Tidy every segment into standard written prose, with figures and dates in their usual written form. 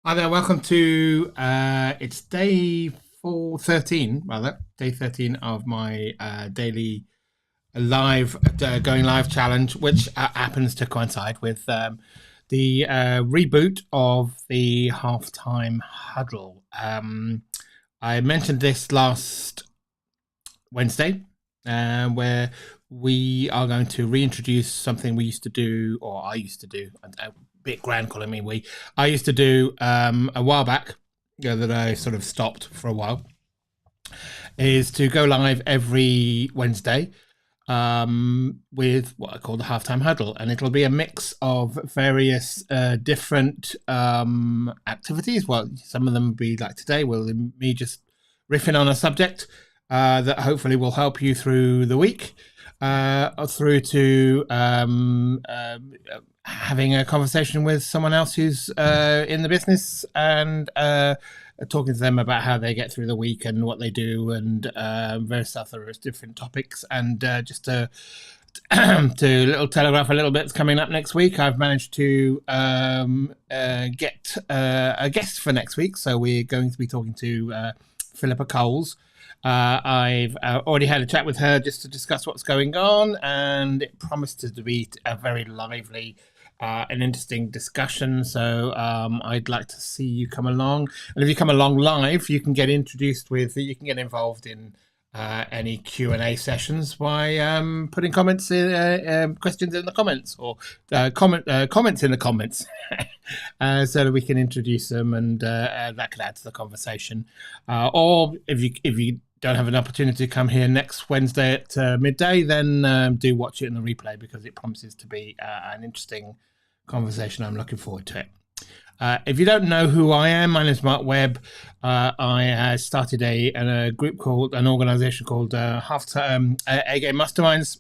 Hi there, welcome to it's day 13 of my daily going live challenge, which happens to coincide with the reboot of the Halftime Huddle. I mentioned this last Wednesday, where we are going to reintroduce something we used to do, or I used to do, a bit grand calling me we. I used to do a while back, that I sort of stopped for a while, is to go live every Wednesday with what I call the Halftime Huddle, and it'll be a mix of various different activities. Well, some of them will be like today, will me just riffing on a subject that hopefully will help you through the week, through to having a conversation with someone else who's in the business, and talking to them about how they get through the week and what they do, and various other different topics. And just to little telegraph a little bit coming up next week, I've managed to get a guest for next week. So we're going to be talking to Philippa Coles. I've already had a chat with her just to discuss what's going on, and it promised to be a very lively an interesting discussion. So I'd like to see you come along, and if you come along live, you can get introduced with, you can get involved in any Q&A sessions by putting comments in, questions in the comments, or comments in the comments, so that we can introduce them, and that could add to the conversation. Or if you don't have an opportunity to come here next Wednesday at midday, then do watch it in the replay, because it promises to be an interesting conversation. I'm looking forward to it. If you don't know who I am, my name is Mark Webb. I started an organization called Halftime A-Game Masterminds,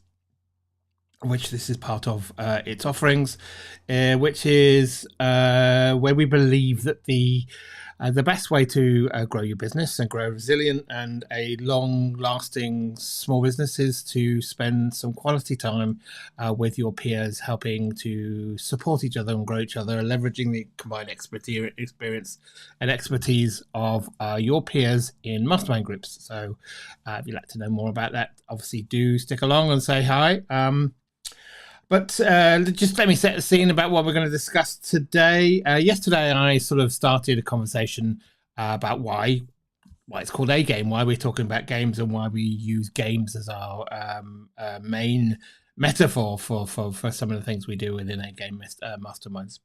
which this is part of its offerings, which is where we believe that the best way to grow your business and grow resilient and a long-lasting small business is to spend some quality time with your peers, helping to support each other and grow each other, leveraging the combined experience and expertise of your peers in mastermind groups. So if you'd like to know more about that, obviously do stick along and say hi. But just let me set the scene about what we're going to discuss today. Yesterday, I sort of started a conversation about why it's called A Game, why we're talking about games, and why we use games as our main metaphor for some of the things we do within A Game Masterminds.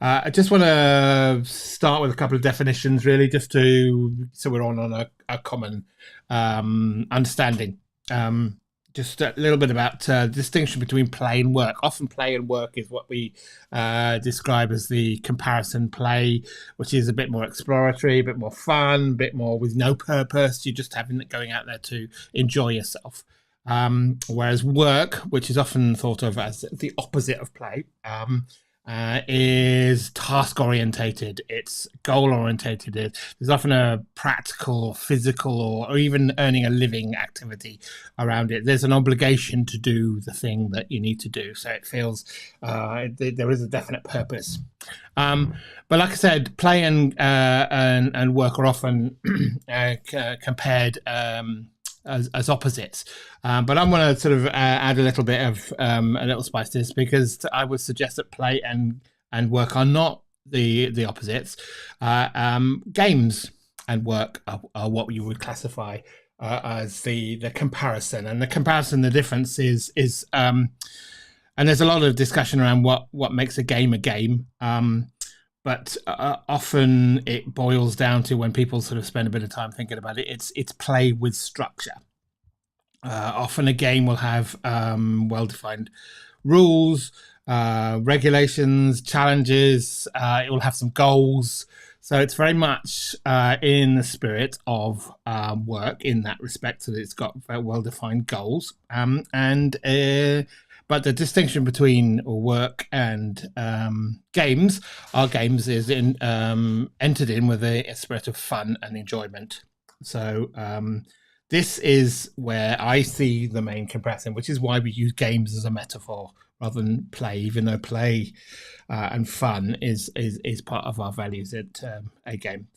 I just want to start with a couple of definitions, really, just so we're on a common understanding. Just a little bit about the distinction between play and work. Often play and work is what we describe as the comparison play, which is a bit more exploratory, a bit more fun, a bit more with no purpose. You're just going out there to enjoy yourself. Whereas work, which is often thought of as the opposite of play, is task orientated, it's goal orientated. There's often a practical, physical, or even earning a living activity around it. There's an obligation to do the thing that you need to do, so it feels there is a definite purpose. But like I said, play and work are often compared as opposites. But I'm going to sort of add a little bit of a little spice to this, because I would suggest that play and work are not the opposites. Games and work are what you would classify as the comparison. And the difference is and there's a lot of discussion around what makes a game. But often it boils down to, when people sort of spend a bit of time thinking about it, it's play with structure. Often a game will have well-defined rules, regulations, challenges. It will have some goals. So it's very much in the spirit of work in that respect, so that it's got very well-defined goals. But the distinction between work and games, our games is entered in with a spirit of fun and enjoyment. So This is where I see the main comparison, which is why we use games as a metaphor rather than play, even though play and fun is part of our values at a game.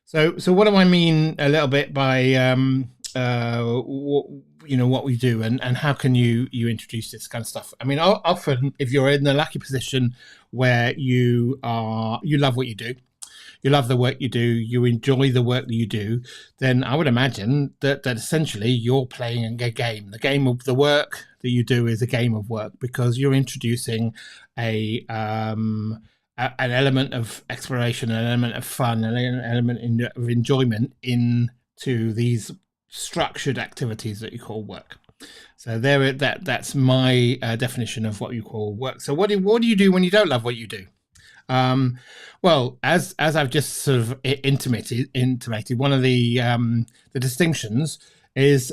So what do I mean a little bit by what we do, and how can you introduce this kind of stuff? I mean, often if you're in the lucky position where you love what you do, you love the work you do, you enjoy the work that you do, then I would imagine that essentially you're playing a game. The game of the work that you do is a game of work, because you're introducing an element of exploration, an element of fun, an element of enjoyment into these structured activities that you call work. So that's my definition of what you call work. So what do you do when you don't love what you do? Well, as I've just sort of intimated, one of the distinctions is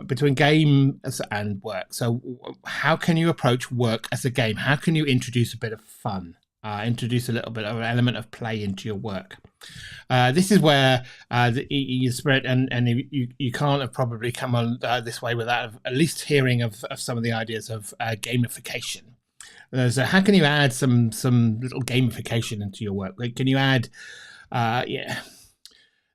between games and work. So how can you approach work as a game? How can you introduce a bit of fun, introduce a little bit of an element of play into your work? This is where your spirit, and you can't have probably come on this way without at least hearing of some of the ideas of gamification. So how can you add some little gamification into your work? Like, can you add,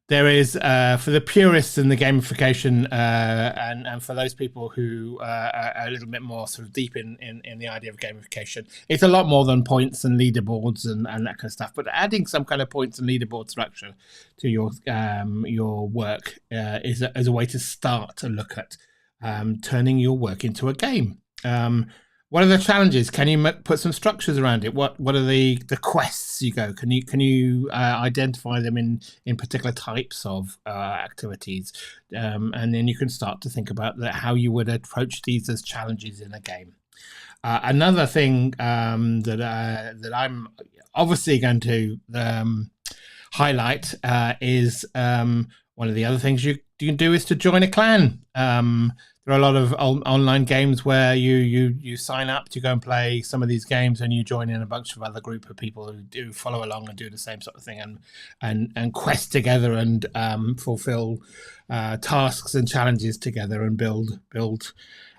there is for the purists in the gamification, and for those people who are a little bit more sort of deep in the idea of gamification, it's a lot more than points and leaderboards and that kind of stuff. But adding some kind of points and leaderboard structure to your work is a way to start to look at turning your work into a game. What are the challenges? Can you put some structures around it? What are the quests you go? Can you identify them in particular types of activities, and then you can start to think about how you would approach these as challenges in a game. Another thing that I'm obviously going to highlight is one of the other things you can do is to join a clan. There are a lot of online games where you sign up to go and play some of these games, and you join in a bunch of other group of people who do follow along and do the same sort of thing, and quest together and fulfill tasks and challenges together, and build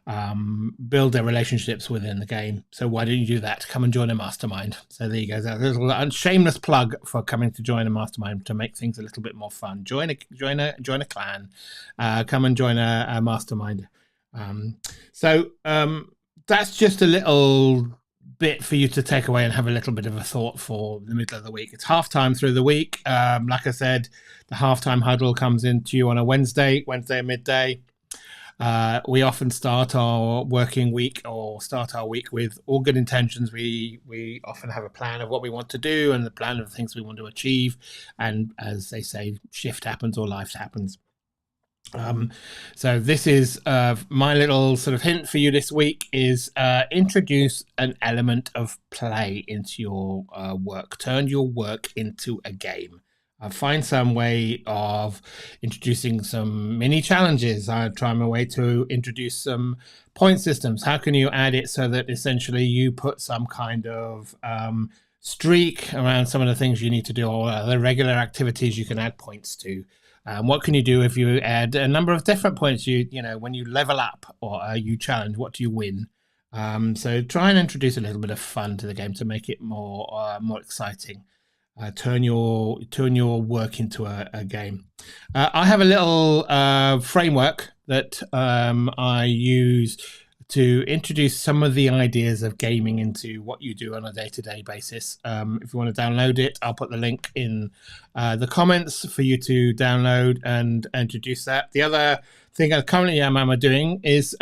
their relationships within the game. So why don't you do that? Come and join a mastermind. So there you go. There's a shameless plug for coming to join a mastermind to make things a little bit more fun. Join a clan. Come and join a mastermind. So that's just a little bit for you to take away and have a little bit of a thought for the middle of the week. It's halftime through the week. Like I said, the halftime huddle comes into you on a Wednesday midday. We often start our working week or start our week with all good intentions. We often have a plan of what we want to do and the plan of the things we want to achieve. And as they say, shift happens or life happens. So this is my little sort of hint for you this week is introduce an element of play into your work. Turn your work into a game. Find some way of introducing some mini challenges. I try my way to introduce some point systems. How can you add it so that essentially you put some kind of streak around some of the things you need to do, or other regular activities you can add points to? What can you do if you add a number of different points? When you level up or you challenge, what do you win? So try and introduce a little bit of fun to the game to make it more exciting. Turn your work into a game. I have a little framework that I use to introduce some of the ideas of gaming into what you do on a day-to-day basis. If you want to download it, I'll put the link in the comments for you to download and introduce that. The other thing I currently am doing is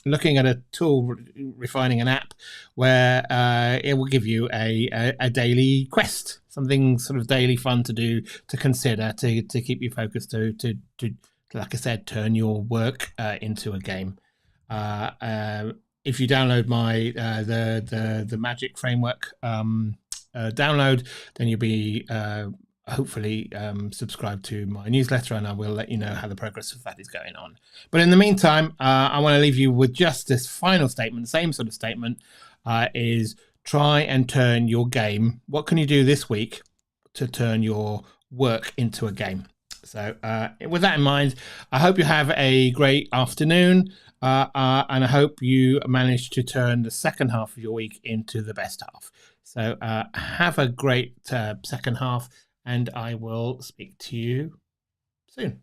looking at a tool, refining an app where it will give you a daily quest, something sort of daily fun to do, to consider, to keep you focused, to like I said, turn your work into a game. If you download my the Magic Framework download, then you'll be hopefully subscribe to my newsletter, and I will let you know how the progress of that is going on. But in the meantime, I want to leave you with just this final statement, the same sort of statement, is try and turn your game. What can you do this week to turn your work into a game? So with that in mind, I hope you have a great afternoon, and I hope you manage to turn the second half of your week into the best half. So have a great second half, and I will speak to you soon.